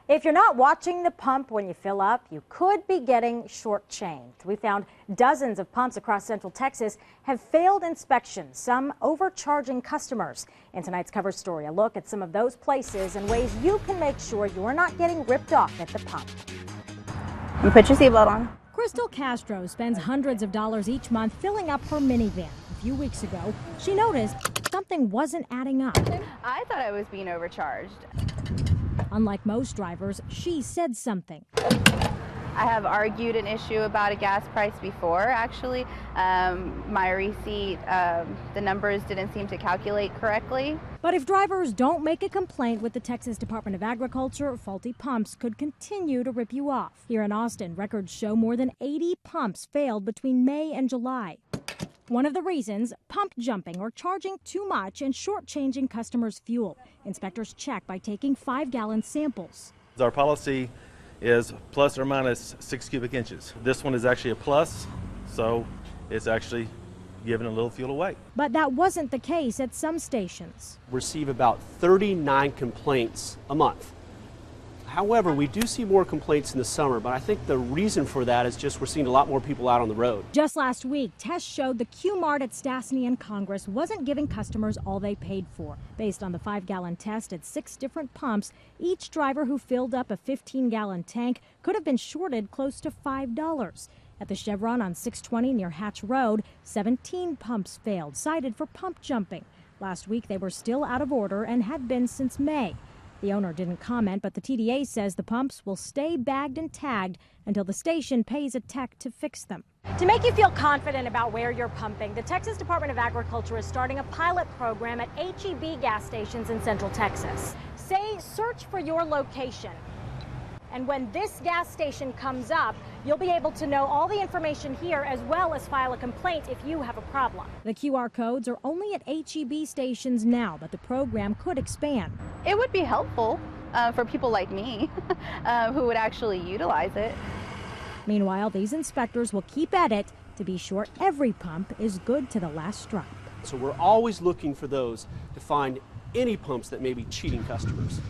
If you're not watching the pump when you fill up, you could be getting shortchanged. We found dozens of pumps across Central Texas have failed inspections, some overcharging customers. In tonight's cover story, a look at some of those places and ways you can make sure you're not getting ripped off at the pump. You put your seatbelt on. Crystal Castro spends hundreds of dollars each month filling up her minivan. A few weeks ago, she noticed something wasn't adding up. I thought I was being overcharged. Unlike most drivers, she said something. I have argued an issue about a gas price before, actually. My receipt, the numbers didn't seem to calculate correctly. But if drivers don't make a complaint with the Texas Department of Agriculture, faulty pumps could continue to rip you off. Here in Austin, records show more than 80 pumps failed between May and July. One of the reasons, pump jumping or charging too much and shortchanging customers' fuel. Inspectors check by taking 5-gallon samples. Our policy is plus or minus 6 cubic inches. This one is actually a plus, so it's actually giving a little fuel away. But that wasn't the case at some stations. Receive about 39 complaints a month. However, we do see more complaints in the summer, but I think the reason for that is just we're seeing a lot more people out on the road. Just last week, tests showed the Q-Mart at Stastny and Congress wasn't giving customers all they paid for. Based on the 5-gallon test at 6 different pumps, each driver who filled up a 15-gallon tank could have been shorted close to $5. At the Chevron on 620 near Hatch Road, 17 pumps failed, cited for pump jumping. Last week, they were still out of order and had been since May. The owner didn't comment, but the TDA says the pumps will stay bagged and tagged until the station pays a tech to fix them. To make you feel confident about where you're pumping, the Texas Department of Agriculture is starting a pilot program at HEB gas stations in Central Texas. Say, search for your location. And when this gas station comes up, you'll be able to know all the information here as well as file a complaint if you have a problem. The QR codes are only at HEB stations now, but the program could expand. It would be helpful for people like me who would actually utilize it. Meanwhile, these inspectors will keep at it to be sure every pump is good to the last stripe. So we're always looking for those to find any pumps that may be cheating customers.